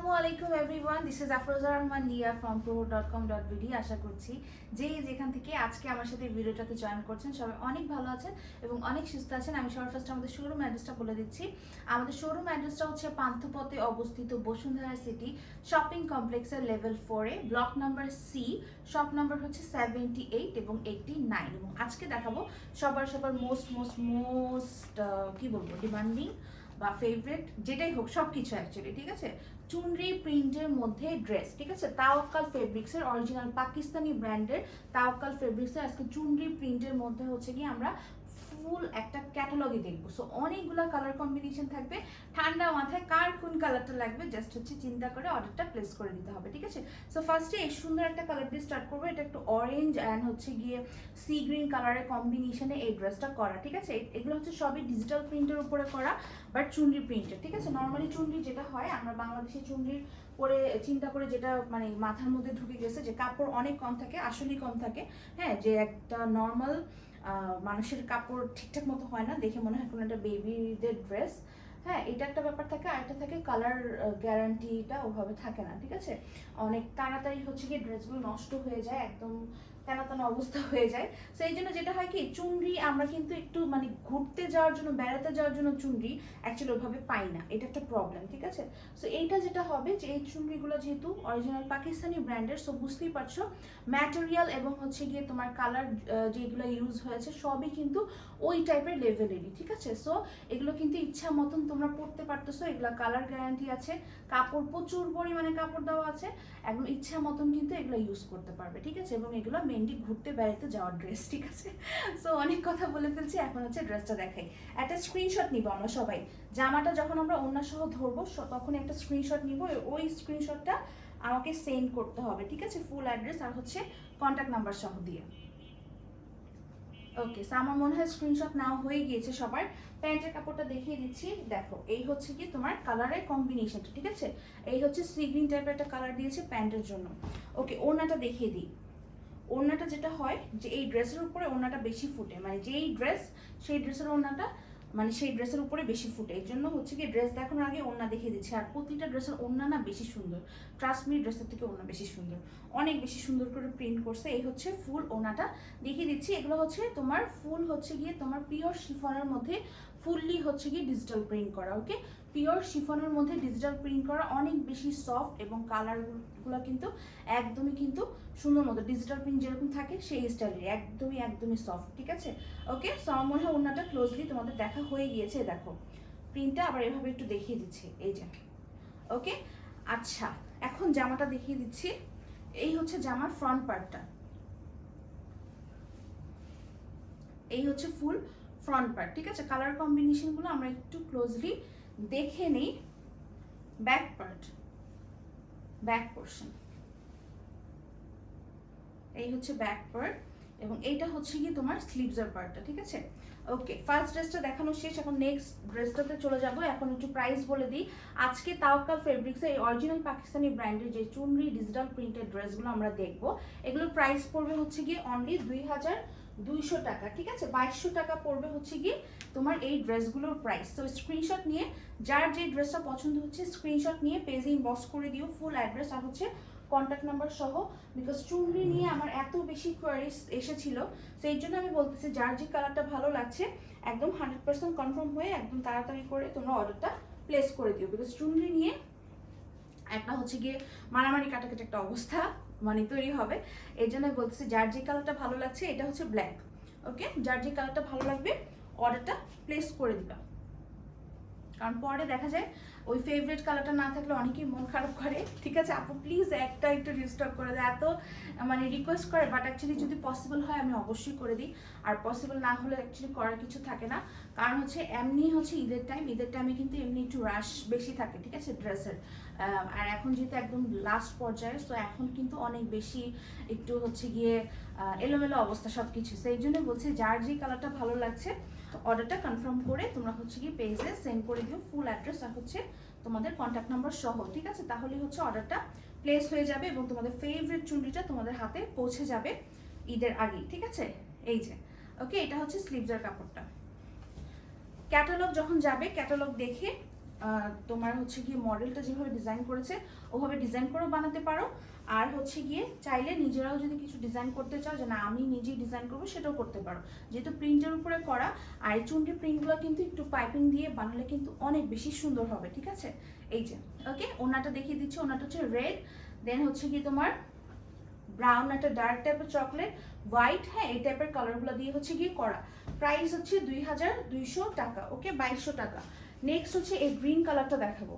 আসসালামু আলাইকুম everyone, this is Afroza Rahman লিয়া ফ্রম pro.com.bd। আশা করছি যে যেখান থেকে আজকে আমার সাথে ভিডিওটাতে জয়েন করছেন সবাই অনেক ভালো আছেন এবং অনেক সুস্থ আছেন। আমি সবার ফার্স্ট আমাদের শোরুম অ্যাড্রেসটা বলে দিচ্ছি। আমাদের শোরুম অ্যাড্রেসটা হচ্ছে পান্থপথে অবস্থিত বসুন্ধরা সিটি শপিং কমপ্লেক্সের লেভেল 4-এ, block number C, shop number হচ্ছে 78 এবং 89। এবং আজকে দেখাবো সবার মোস্ট কি বলবো, ডিমান্ডিং বা ফেভারিট যেটাই হোক সব কিছু অ্যাকচুয়ালি, ঠিক আছে, চুনরি প্রিন্টের মধ্যে ড্রেস, ঠিক আছে, তাওয়াক্কাল ফেব্রিক্সের অরিজিনাল পাকিস্তানি ব্র্যান্ডের তাওয়াক্কাল ফেব্রিক্সের আজকে চুনরি প্রিন্টের মধ্যে হচ্ছে কি আমরা ফুল একটা ক্যাটালগই দেখবো। সো অনেকগুলো কালার কম্বিনেশন থাকবে। ঠান্ডা মাথায় কার কোন কালারটা লাগবে জাস্ট হচ্ছে চিন্তা করে অর্ডারটা প্লেস করে দিতে হবে, ঠিক আছে। সো ফার্স্টে এই সুন্দর একটা কালার দিয়ে স্টার্ট করবো। এটা একটু অরেঞ্জ অ্যান্ড হচ্ছে গিয়ে সি গ্রিন কালারের কম্বিনেশনে এই ড্রেসটা করা, ঠিক আছে। এগুলো হচ্ছে সবই ডিজিটাল প্রিন্টের উপরে করা, বাট চুনরি প্রিন্টের, ঠিক আছে। নর্মালি চুনরি যেটা হয়, আমরা বাংলাদেশি চুনরির পরে চিন্তা করে যেটা মানে মাথার মধ্যে ঢুকে গেছে যে কাপড় অনেক কম থাকে, আসলেই কম থাকে, হ্যাঁ, যে একটা নর্মাল মানুষের কাপড় ঠিকঠাক মতো হয় না, দেখে মনে হয় কোনো একটা বেবিদের ড্রেস, হ্যাঁ, এটা একটা ব্যাপার থাকে। আর একটা থাকে কালার গ্যারান্টিটা ওভাবে থাকে না, ঠিক আছে। অনেক তাড়াতাড়ি হচ্ছে কি ড্রেসগুলো নষ্ট হয়ে যায়, একদম তেনা তেনা অবস্থা হয়ে যায়। সেই জন্য যেটা হয় কি, চুনরি আমরা কিন্তু একটু মানে ঘুরতে যাওয়ার জন্য, বেড়াতে যাওয়ার জন্য চুনরি অ্যাকচুয়ালি ওইভাবে পাই না, এটা একটা প্রবলেম, ঠিক আছে। সো এইটা যেটা হবে যে এই চুনরিগুলো যেহেতু অরিজিনাল পাকিস্তানি ব্র্যান্ডের, সো বুঝতেই পারছো ম্যাটেরিয়াল এবং হচ্ছে গিয়ে তোমার কালার যেগুলো ইউজ হয়েছে সবই কিন্তু ওই টাইপের লেভেলেরই, ঠিক আছে। সো এগুলো কিন্তু ইচ্ছা মতন তোমরা পড়তে পারতেছো, এগুলো কালার গ্যারান্টি আছে, কাপড় প্রচুর পরিমাণে কাপড় দেওয়া আছে, একদম ইচ্ছা মতন কিন্তু এগুলো ইউজ করতে পারবে, ঠিক আছে। এবং এগুলো মেনলি ঘুরতে বেড়াতে যাওয়ার ড্রেস, ঠিক আছে। সো অনেক কথা বলে ফেলছি, এখন হচ্ছে ড্রেসটা দেখাই। একটা স্ক্রিনশট নিব আমরা সবাই, জামাটা যখন আমরা ওড়না সহ ধরবো তখন একটা স্ক্রিনশট নিব, ওই স্ক্রিনশটটা আমাকে সেন্ড করতে হবে, ঠিক আছে, ফুল অ্যাড্রেস আর হচ্ছে কন্ট্যাক্ট নাম্বার সহ দিয়ে। ওকে, সো আমার মনে হয় স্ক্রিনশট নেওয়া হয়ে গিয়েছে সবার। প্যান্টের কাপড়টা দেখিয়ে দিচ্ছি, দেখো এই হচ্ছে কি তোমার কালারের কম্বিনেশনটা, ঠিক আছে। এই হচ্ছে সি গ্রিন টাইপের একটা কালার দিয়েছে প্যান্টের জন্য। ওকে, ওড়নাটা দেখিয়ে দিই। ওড়নাটা যেটা হয় যে এই ড্রেসের উপরে ওড়নাটা বেশি ফুটে, মানে যেই ড্রেস সেই ড্রেসের ওড়নাটা মানে সেই ড্রেসের উপরে বেশি ফুটে, এই জন্য হচ্ছে কি ড্রেস দেখানোর আগে ওড়না দেখিয়ে দিচ্ছে। আর প্রতিটা ড্রেসের ওড়না না বেশি সুন্দর, ট্রাস্ট মি, ড্রেসের থেকে ওড়না বেশি সুন্দর, অনেক বেশি সুন্দর করে প্রিন্ট করছে। এই হচ্ছে ফুল ওড়নাটা দেখিয়ে দিচ্ছি। এগুলো হচ্ছে তোমার ফুল হচ্ছে গিয়ে তোমার পিওর শিফনের মধ্যে ফুললি হচ্ছে গিয়ে ডিজিটাল প্রিন্ট করা। ওকে, পিওর শিফনের মধ্যে ডিজিটাল প্রিন্ট করা, অনেক বেশি সফট এবং কালারগুলো কিন্তু একদমই কিন্তু সুন্দর মতো ডিজিটাল প্রিন্ট যেরকম থাকে সেই স্টাইলের, একদমই সফট, ঠিক আছে। ওকে, সো আমার মনে হয় ওড়নাটা ক্লোজলি তোমাদের দেখা হয়ে গিয়েছে। দেখো প্রিন্টটা আবার এভাবে একটু দেখিয়ে দিচ্ছি, এই যে। ওকে, আচ্ছা, এখন জামাটা দেখিয়ে দিচ্ছি। এই হচ্ছে জামার ফ্রন্ট পার্টটা, এই হচ্ছে ফুল ফ্রন্ট পার্ট, ঠিক আছে। কালার কম্বিনেশনগুলো আমরা একটু ক্লোজলি দেখে নিই। ব্যাক পার্ট, ব্যাক পোর্শন, এই হচ্ছে ব্যাক পার্ট এবং এইটা হচ্ছে কি তোমার স্লিভসের পার্টটা, ঠিক আছে। ওকে, ফার্স্ট ড্রেসটা দেখানো শেষ, এখন নেক্সট ড্রেসটাতে চলে যাব। এখন একটু প্রাইস বলে দিই। আজকে তাওয়াক্কাল ফেব্রিক্সের এই অরিজিনাল পাকিস্তানি ব্র্যান্ডের যে চুনরি ডিজিটাল প্রিন্টেড ড্রেসগুলো আমরা দেখবো, এগুলোর প্রাইস পড়বে হচ্ছে গিয়ে অনলি 2200 টাকা, ঠিক আছে। 2200 টাকা পড়বে হচ্ছে গিয়ে তোমার এই ড্রেসগুলোর প্রাইস। তো স্ক্রিনশট নিয়ে যার যে ড্রেসটা পছন্দ হচ্ছে স্ক্রিনশট নিয়ে পেজে ইনবক্স করে দিও, ফুল অ্যাড্রেস আর হচ্ছে কন্ট্যাক্ট নাম্বার সহ। বিকজ চুনরি নিয়ে আমার এত বেশি কোয়ারিজ এসেছিল, সেই জন্য আমি বলতেছি যার যে কালারটা ভালো লাগছে একদম 100% কনফার্ম হয়ে একদম তাড়াতাড়ি করে তোমরা অর্ডারটা প্লেস করে দিও। বিকজ চুনরি নিয়ে একটা হচ্ছে গিয়ে মারামারি কাটাকাটি একটা অবস্থা মানে তৈরি হবে, এই জন্য বলতেছি যার যে কালারটা ভালো লাগছে, এটা হচ্ছে ব্ল্যাক। ওকে, যার যে কালারটা ভালো লাগবে অর্ডারটা প্লেস করে দিবা, কারণ পরে দেখা যায় ওই ফেভারিট কালারটা না থাকলে অনেকেই মন খারাপ করে, ঠিক আছে। আপু প্লিজ একটা একটু রিস্টক করে দেয়, এত মানে রিকোয়েস্ট করে, বাট অ্যাকচুয়ালি যদি পসিবল হয় আমি অবশ্যই করে দিই, আর পসিবল না হলে অ্যাকচুয়ালি করার কিছু থাকে না। কারণ হচ্ছে এমনি হচ্ছে ঈদের টাইমে কিন্তু এমনি একটু রাশ বেশি থাকে, ঠিক আছে, ড্রেসের। আর এখন যেহেতু একদম লাস্ট পর্যায়ে, সো এখন কিন্তু অনেক বেশি একটু হচ্ছে গিয়ে এলোমেলো অবস্থা সব কিছু। সেই জন্য বলছি যার যে কালারটা ভালো লাগছে অর্ডারটা কনফার্ম করে তোমরা হচ্ছে কি পেজে সেন্ড করে দিও, ফুল অ্যাড্রেস আর হচ্ছে তোমাদের কন্ট্যাক্ট নাম্বার সহ, ঠিক আছে। তাহলেই হচ্ছে অর্ডারটা প্লেস হয়ে যাবে এবং তোমাদের ফেভারিট চুনরিটা তোমাদের হাতে পৌঁছে যাবে ঈদের আগেই, ঠিক আছে। এই যে, ওকে, এটা হচ্ছে স্লিভসের কাপড়টা। ক্যাটালগ যখন যাবে ক্যাটালগ দেখে তোমার হচ্ছে গিয়ে মডেলটা যেভাবে ডিজাইন করেছে ওভাবে ডিজাইন করেও বানাতে পারো, আর হচ্ছে গিয়ে চাইলে নিজেরাও যদি কিছু ডিজাইন করতে চাও যে না আমি নিজেই ডিজাইন করবো সেটাও করতে পারো, যেহেতু প্রিন্টের উপরে করা। আর এই চুনরি প্রিন্টগুলো কিন্তু একটু পাইপিং দিয়ে বানালে কিন্তু অনেক বেশি সুন্দর হবে, ঠিক আছে। এই যে ওকে, ওনাটা দেখিয়ে দিচ্ছি, ওনাটা হচ্ছে রেড, দেন হচ্ছে গিয়ে তোমার ব্রাউন, একটা ডার্ক টাইপের চকলেট, হোয়াইট, হ্যাঁ এই টাইপের কালারগুলো দিয়ে হচ্ছে গিয়ে করা। প্রাইস হচ্ছে 2200 টাকা, ওকে 2200 টাকা। নেক্সট হচ্ছে এই গ্রিন কালারটা দেখাবো।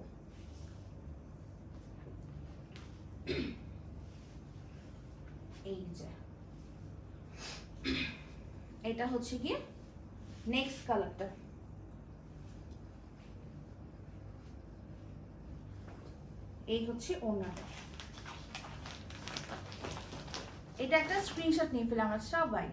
এই যে এটা হচ্ছে গিয়ে নেক্সট কালারটা, এই হচ্ছে ওনাটা। এটা একটা স্ক্রিনশট নিয়ে ফেলে আমরা সবাই।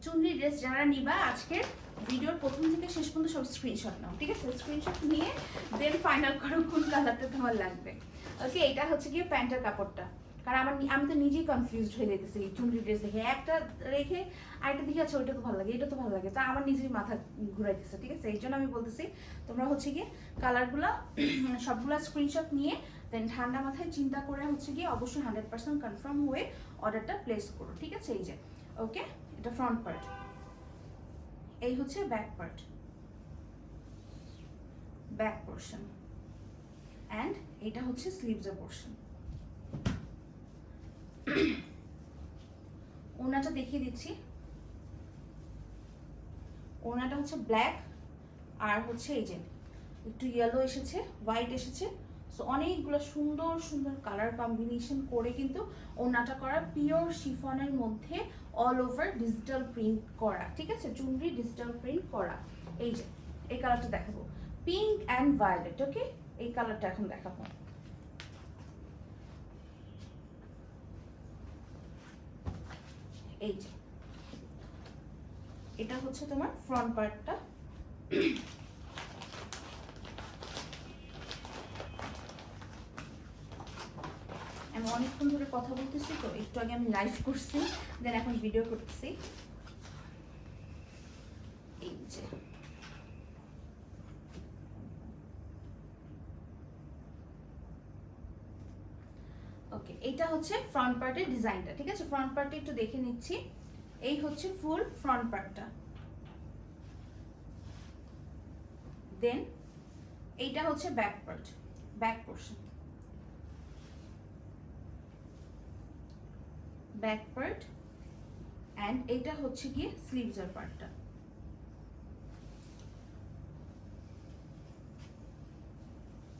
চুনরি ড্রেস যারা নিবা আজকের ভিডিওর প্রথম থেকে শেষ পর্যন্ত সব স্ক্রিনশট নাও, ঠিক আছে। স্ক্রিনশট নিয়ে দেন ফাইনাল করো কোন কালারটা তোমার লাগবে। ওকে, এটা হচ্ছে গিয়ে প্যান্টের কাপড়টা, কারণ আমি তো নিজেই কনফিউজড হয়ে যেতেছি চুনরি ড্রেস দেখে, একটা রেখে আরেকটা দিকে আছে ওইটা তো ভালো লাগে, এটা তো ভালো লাগে, তা আমার নিজেরই মাথা ঘুরাইতেছে, ঠিক আছে। এই জন্য আমি বলতেছি তোমরা হচ্ছে গিয়ে কালারগুলো সবগুলো স্ক্রিনশট নিয়ে দেন ঠান্ডা মাথায় চিন্তা করে হচ্ছে গিয়ে অবশ্যই 100% কনফার্ম হয়ে অর্ডারটা প্লেস করো, ঠিক আছে। এই যে ওকে, এটা ফ্রন্ট পার্ট, এই হচ্ছে back part, back portion, and এটা হচ্ছে স্লিভসের পোর্শন। ওনাটা দেখিয়ে দিচ্ছি, ওনাটা হচ্ছে ব্ল্যাক, আর হচ্ছে এই যে একটু ইয়েলো এসেছে, হোয়াইট এসেছে, সো অনেকগুলো সুন্দর সুন্দর কালার কম্বিনেশন করে কিন্তু ওনাটা করা, পিওর শিফনের মধ্যে অল ওভার ডিজিটাল প্রিন্ট করা, ঠিক আছে, চুনরি ডিজিটাল প্রিন্ট করা। এই যে এই কালারটা দেখাবো, পিঙ্ক অ্যান্ড ভায়োলেট, ওকে এই কালারটা এখন দেখাবো। এই যে এটা হচ্ছে তোমার ফ্রন্ট পার্টটা, আমি অনেকক্ষণ ধরে কথা বলতেছি তো, একটু আগে আমি লাইভ করছি, দেন এখন ভিডিও করতেছি। এই যে ওকে, এটা হচ্ছে ফ্রন্ট পার্টের ডিজাইনটা, ঠিক আছে। ফ্রন্ট পার্টে একটু দেখে নিচ্ছি, এই হচ্ছে ফুল ফ্রন্ট পার্টটা, দেন এইটা হচ্ছে back part, back portion, back part, and এটা হচ্ছে গিয়ে স্লিভসের পার্টটা।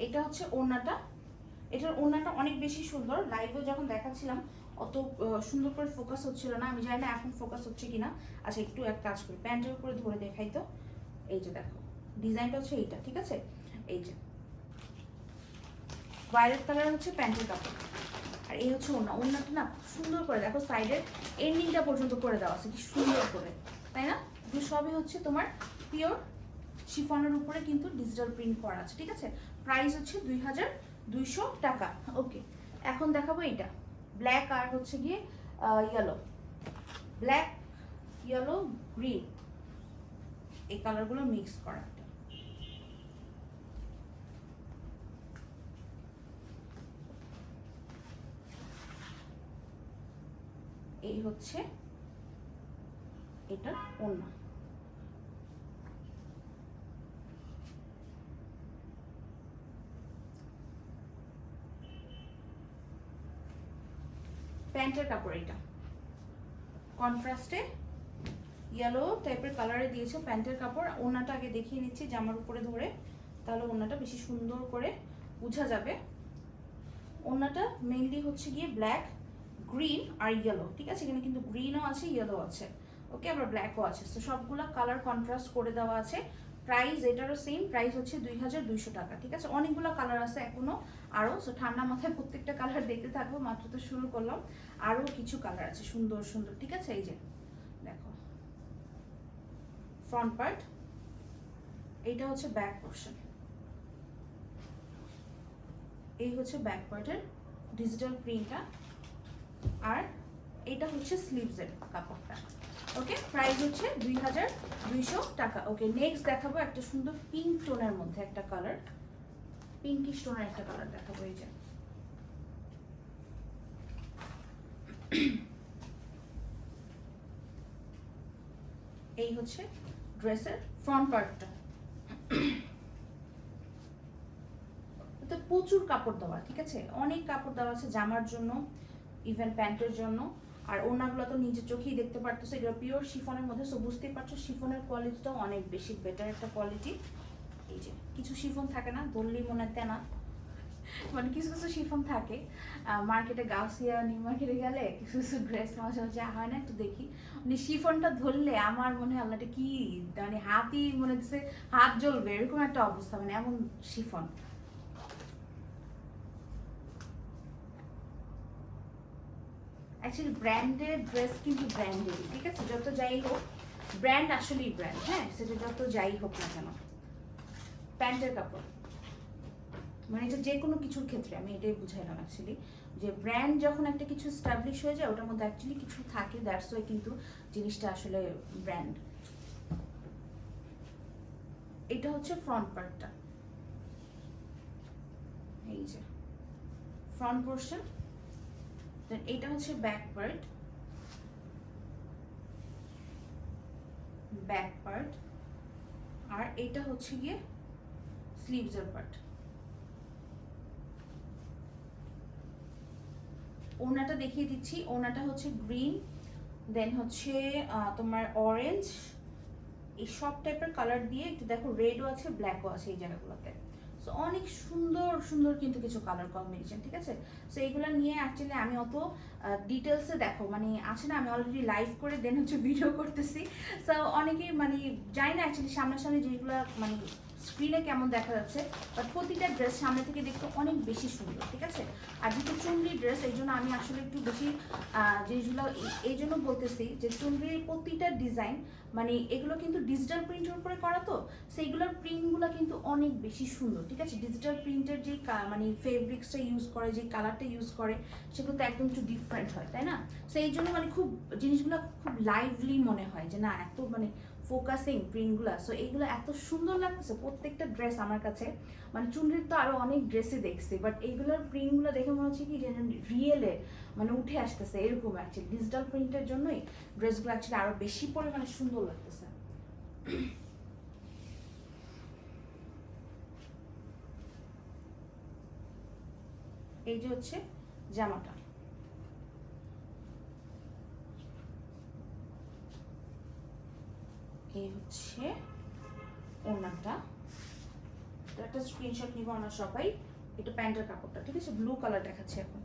এটা হচ্ছে ওড়নাটা, এটার ওড়নাটা অনেক বেশি সুন্দর, লাইভে যখন দেখাচ্ছিলাম অত সুন্দর করে ফোকাস হচ্ছিল না, আমি জানি না এখন ফোকাস হচ্ছে কিনা। আচ্ছা একটু এক কাজ করি, প্যান্টের উপরে ধরে দেখাই তো। এই যে দেখো ডিজাইনটা হচ্ছে এইটা, ঠিক আছে। এই যে ভায়োলেট কালার হচ্ছে প্যান্টের কাপড়, আর এই হচ্ছে ওড়না। ওড়নাটা না সুন্দর করে দেখো, সাইডের এন্ডিংটা পর্যন্ত করে দেওয়া আছে কি সুন্দর করে, তাই না। এগুলো সবই হচ্ছে তোমার পিওর শিফনের উপরে কিন্তু ডিজিটাল প্রিন্ট করা আছে, ঠিক আছে। প্রাইস হচ্ছে 2200 টাকা। ওকে, এখন দেখাবো এটা ব্ল্যাক আর হচ্ছে গিয়ে ইয়েলো, ব্ল্যাক ইয়েলো গ্রিন, এই কালারগুলো মিক্স করা। এই হচ্ছে এটা ওড়না, প্যান্টের কাপড়, এটা কন্ট্রাস্টে ইয়েলো টাইপের কালারে দিয়েছে প্যান্টের কাপড়। ওড়নাটা আগে দেখিয়ে নিচ্ছি জামার উপরে ধরে, তাহলে ওড়নাটা বেশি সুন্দর করে বোঝা যাবে। ওড়নাটা মেইনলি হচ্ছে গিয়ে ব্ল্যাক, গ্রিন আর ইয়েলো, ঠিক আছে। এখানে কিন্তু গ্রিনও আছে, ইয়েলো আছে, ওকে, আবার ব্ল্যাকও আছে, তো সবগুলা কালার কন্ট্রাস্ট করে দেওয়া আছে। প্রাইস এটারও সেম, প্রাইস হচ্ছে 2200 টাকা, ঠিক আছে। অনেকগুলো কালার আছে এখনো আরও, সো ঠান্ডা মাথায় প্রত্যেকটা কালার দেখতে থাকবো, মাত্র তো শুরু করলাম, আরও কিছু কালার আছে সুন্দর সুন্দর, ঠিক আছে। এই যে দেখো ফ্রন্ট পার্ট, এইটা হচ্ছে ব্যাক পোর্শন, এই হচ্ছে ব্যাক পার্টের ডিজিটাল প্রিন্টটা, আর এইটা হচ্ছে স্লিভসের কাপড়টা, ওকে, প্রাইস হচ্ছে 2200 টাকা। ওকে, নেক্সট দেখাবো একটা সুন্দর পিঙ্ক টোনের মধ্যে একটা কালার, পিঙ্কিশ টোনের একটা কালার দেখাবো। এই যে এই হচ্ছে ড্রেসের ফ্রন্ট পার্টটা। তো প্রচুর কাপড় দেওয়া, ঠিক আছে, অনেক কাপড় দেওয়া আছে জামার জন্য, ইভেন প্যান্টের জন্য। আর ওনাগুলো তো নিজের চোখেই দেখতে পারতেছো, এগুলো পিওর শিফনের মধ্যে, সো বুঝতেই পারছো শিফনের কোয়ালিটিটাও অনেক বেশি বেটার একটা কোয়ালিটি। এই যে কিছু শিফন থাকে না, ধরলেই মনে হয় তেনা, মানে কিছু কিছু শিফন থাকে মার্কেটে, গাউসিয়া নিউ মার্কেটে গেলে কিছু কিছু ড্রেস মাঝে মাঝে হয় না, একটু দেখি মানে শিফনটা ধরলে আমার মনে হয় আল্লাহটা কি, মানে হাতই মনে হচ্ছে হাত জ্বলবে এরকম একটা অবস্থা, মানে এমন শিফন। অ্যাকচুয়ালি ব্র্যান্ডের ড্রেস কিন্তু ব্র্যান্ডেরই, ঠিক আছে, যত যাই হোক ব্র্যান্ড আসলেই ব্র্যান্ড, হ্যাঁ, সেটা যত যাই হোক না কেন। প্যান্টের কাপড় মানে এটা যে কোনো কিছুর ক্ষেত্রে আমি এটাই বুঝাইলাম অ্যাকচুয়ালি, যে ব্র্যান্ড যখন একটা কিছু স্টাবলিশ হয়ে যায় ওটার মধ্যে অ্যাকচুয়ালি কিছু থাকে, দ্যাটস ওয়াই কিন্তু জিনিসটা আসলে ব্র্যান্ড। এটা হচ্ছে ফ্রন্ট পার্টটা, এই যে ফ্রন্ট পোর্শন। দেন এটা হচ্ছে ব্যাক পার্ট, ব্যাক পার্ট। আর এটা হচ্ছে গিয়ে স্লিভসের পার্ট। ওনাটা দেখিয়ে দিচ্ছি, ওনাটা হচ্ছে গ্রিন, দেন হচ্ছে তোমার অরেঞ্জ, এই সব টাইপের কালার দিয়ে, একটু দেখো রেডও আছে ব্ল্যাকও আছে এই জায়গাগুলোতে। সো অনেক সুন্দর সুন্দর কিন্তু কিছু কালার কম্বিনেশন, ঠিক আছে। সো এইগুলো নিয়ে অ্যাকচুয়ালি আমি অত ডিটেলসে দেখো মানে আছে না, আমি অলরেডি লাইভ করে দেন হচ্ছে ভিডিও করতেছি। সো অনেকেই মানে জানি না অ্যাকচুয়ালি সামনাসামনি যেগুলো মানে স্ক্রিনে কেমন দেখা যাচ্ছে, বাট প্রতিটা ড্রেস সামনে থেকে দেখতে অনেক বেশি সুন্দর, ঠিক আছে। আর যেহেতু চুনরি ড্রেস এই জন্য আমি আসলে একটু বেশি জিনিসগুলো এই জন্য বলতেছি যে চুনরির প্রতিটা ডিজাইন মানে এগুলো কিন্তু ডিজিটাল প্রিন্টের উপরে করা, তো সেইগুলোর প্রিন্টগুলো কিন্তু অনেক বেশি সুন্দর, ঠিক আছে। ডিজিটাল প্রিন্টের যে মানে ফেব্রিক্সটা ইউজ করে, যে কালারটা ইউজ করে, সেগুলো তো একদম একটু ডিফারেন্ট হয়, তাই না। সেই জন্য মানে খুব জিনিসগুলো খুব লাইভলি মনে হয় যে না এত মানে ফোকাসিং প্রিন্টগুলো। সো এইগুলো এত সুন্দর লাগতেছে প্রত্যেকটা ড্রেস আমার কাছে, মানে চুনরির তো আরও অনেক ড্রেসই দেখছি, বাট এইগুলোর প্রিন্টগুলো দেখে মনে হচ্ছে কি যে রিয়েলে মানে উঠে আসতেছে এরকম। অ্যাকচুয়ালি ডিজিটাল প্রিন্টের জন্যই ড্রেসগুলো অ্যাকচুয়ালি আরও বেশি পরিমাণে সুন্দর লাগতেছে। এই যে হচ্ছে জামাটা, এই হচ্ছে ওড়নাটা, একটা স্ক্রিনশট নিব আমরা সবাই। এটা প্যান্টের কাপড়টা, ঠিক আছে, ব্লু কালার দেখাচ্ছে এখন।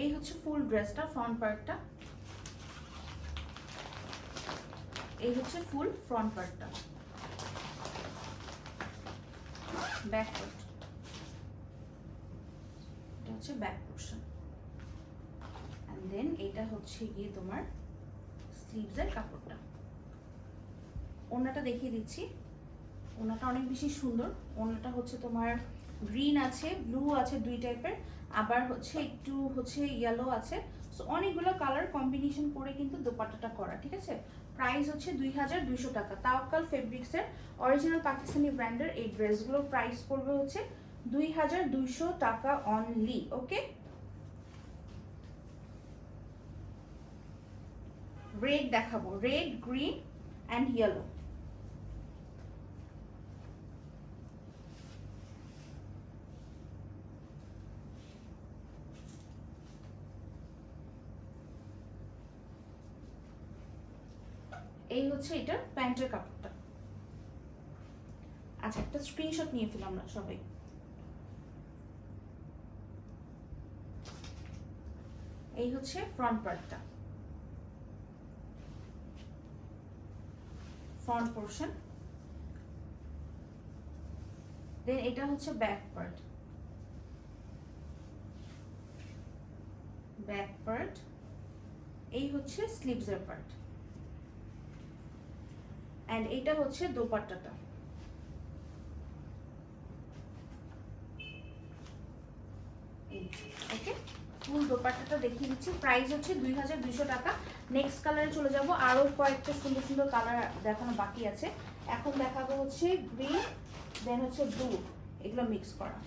এই হচ্ছে ফুল ড্রেসটা, ফ্রন্ট পার্টটা, এই হচ্ছে ফুল ফ্রন্ট পার্টটা, ব্যাক পার্ট, এটা হচ্ছে ব্যাক পোর্শন, এন্ড দেন এটা হচ্ছে গিয়ে তোমার স্লিভসের কাপড়টা। ওড়নাটা দেখিয়ে দিচ্ছি, ওড়নাটা অনেক বেশি সুন্দর। ওড়নাটা হচ্ছে তোমার গ্রিন আছে, ব্লু আছে, দুই টাইপের, আবার হচ্ছে একটু হচ্ছে ইয়েলো আছে। সো অনেকগুলো কালার কম্বিনেশন করে কিন্তু দোপাট্টাটা করা, ঠিক আছে। প্রাইস হচ্ছে 2200 টাকা। তাওয়াক্কাল ফেব্রিক্সের অরিজিনাল পাকিস্তানি ব্র্যান্ডের এই ড্রেসগুলোর প্রাইস পড়বে হচ্ছে 2200 টাকা অনলি। ওকে, রেড দেখাবো, রেড, গ্রিন অ্যান্ড ইয়েলো। এই হচ্ছে এটার প্যান্টের কাপড়টা। আচ্ছা, একটা স্ক্রিনশট নিয়ে ফেলাম আমরা সবাই। এই হচ্ছে ফ্রন্ট পার্টটা, ফ্রন্ট পোর্শন। দেন এটা হচ্ছে ব্যাক পার্ট, ব্যাক পার্ট। এই হচ্ছে স্লিভসের পার্ট, এন্ড এটা হচ্ছে দোপাট্টাটা। ওকে, ফুল দোপাট্টাটা দেখিয়ে দিচ্ছি। প্রাইস হচ্ছে 2200 টাকা। নেক্সট কালারে চলে যাব, আরও কয়েকটা সুন্দর সুন্দর কালার দেখানো বাকি আছে। এখন দেখাবো হচ্ছে গ্রিন, দেন হচ্ছে ব্লু, এগুলো মিক্স করা।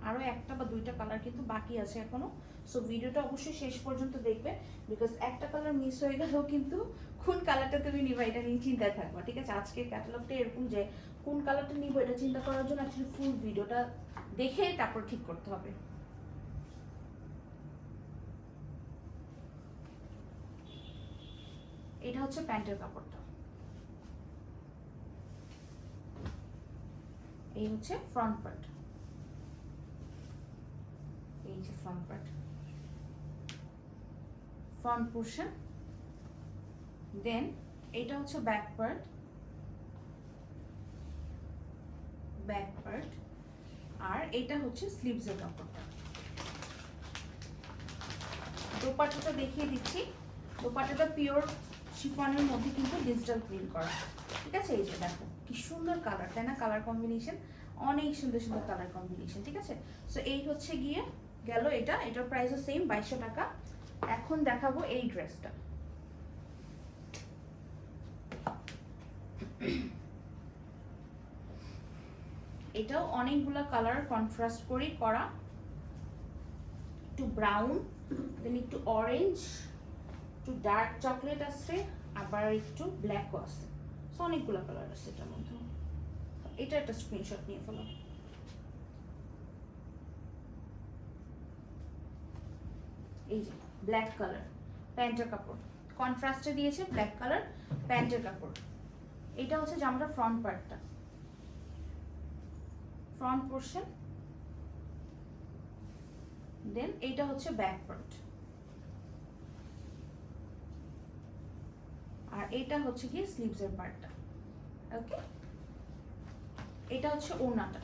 আরও একটা বা দুইটা কালার কিন্তু বাকি আছে এখনো, সো ভিডিওটা অবশ্যই শেষ পর্যন্ত দেখবে, বিকজ একটা কালার মিস হয়ে গেলেও কিন্তু কোন কালারটা তুমি নিবা এটা নিয়ে চিন্তায় থাকবা, ঠিক আছে? আজকের ক্যাটালগটা এরকম যে কোন কালারটা নিবো এটা চিন্তা করার জন্য অ্যাকচুয়ালি ফুল ভিডিওটা দেখে তারপর ঠিক করতে হবে। এটা হচ্ছে প্যান্টের কাপড়টা, এই হচ্ছে ফ্রন্ট পার্ট, এই যে ফ্রন্ট পার্ট, ফ্রন্ট পোর্শন। দেন এটা হচ্ছে ব্যাক পার্ট, ব্যাক পার্ট, আর এটা হচ্ছে স্লিভসের কাপড়টা। দোপাট্টাটা দেখিয়ে দিচ্ছি। দোপাট্টাটা পিওর শিফনের মধ্যে কিন্তু ডিজিটাল প্রিন্ট করা, ঠিক আছে? এই যে দেখো কি সুন্দর কালার, তাই না? কালার কম্বিনেশন অনেক সুন্দর সুন্দর কালার কম্বিনেশন, ঠিক আছে? সো এই হচ্ছে গিয়ে গেল এটা, এটার প্রাইসও সেম 2200 টাকা। এখন দেখাবো এই ড্রেসটা। এটাও অনেকগুলা কালার কন্ট্রাস্ট করে করা, একটু ব্রাউন, দেন একটু অরেঞ্জ, একটু ডার্ক চকলেট আছে, আবার একটু ব্ল্যাকও আছে, সো অনেকগুলো কালার আছে এটার মধ্যে। এটা একটা স্ক্রিনশট নিয়ে ফেলো। এই যে ব্ল্যাক কালার প্যান্টের কাপড়, কন্ট্রাস্টে দিয়েছে ব্ল্যাক কালার প্যান্টের কাপড়। এটা হচ্ছে জামাটার ফ্রন্ট পার্টটা, ফ্রন্ট পোর্শন। দেন এইটা হচ্ছে ব্যাক পার্ট, আর এটা হচ্ছে কি স্লিভসের পার্টটা। ওকে, এটা হচ্ছে ওড়নাটা,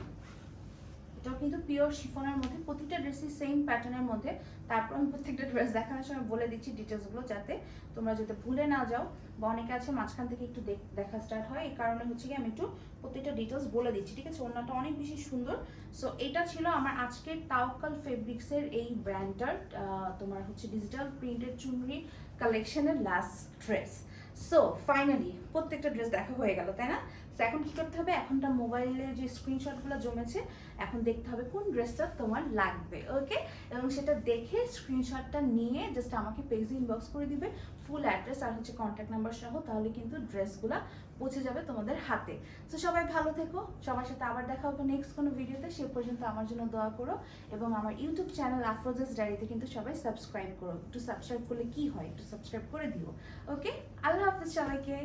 এটাও কিন্তু পিওর শিফনের মধ্যে, প্রতিটা ড্রেসই সেম প্যাটার্নের মধ্যে। তারপর আমি প্রত্যেকটা ড্রেস দেখানোর সময় বলে দিচ্ছি ডিটেলসগুলো, যাতে তোমরা যাতে ভুলে না যাও, বা অনেকে আছে মাঝখান থেকে একটু দেখা স্টার্ট হয়, এই কারণে হচ্ছে কি আমি একটু প্রত্যেকটা ডিটেলস বলে দিচ্ছি, ঠিক আছে? ওড়নাটা অনেক বেশি সুন্দর। সো এটা ছিল আমার আজকের তাওয়াক্কাল ফেব্রিক্সের এই ব্র্যান্ডটার তোমার হচ্ছে ডিজিটাল প্রিন্টেড চুনরি কালেকশনের লাস্ট ড্রেস। সো ফাইনালি প্রত্যেকটা ড্রেস দেখা হয়ে গেল, তাই না? সো এখন কি করতে হবে, এখনটা মোবাইলে যে স্ক্রিনশটগুলো জমেছে, এখন দেখতে হবে কোন ড্রেসটা তোমার লাগবে। ওকে, এবং সেটা দেখে স্ক্রিনশটটা নিয়ে জাস্ট আমাকে পেজে ইনবক্স করে দিবে ফুল অ্যাড্রেস আর হচ্ছে কন্ট্যাক্ট নাম্বার সহ, তাহলে কিন্তু ড্রেসগুলো পৌঁছে যাবে তোমাদের হাতে। তো সবাই ভালো থেকো, সবার সাথে আবার দেখা হবে নেক্সট কোনো ভিডিওতে। সে পর্যন্ত আমার জন্য দোয়া করো, এবং আমার ইউটিউব চ্যানেল আফরোজাস ডায়েরিতে কিন্তু সবাই সাবস্ক্রাইব করো। একটু সাবস্ক্রাইব করলে কি হয়, একটু সাবস্ক্রাইব করে দিও। ওকে, আল্লাহ হাফিজ সবাইকে।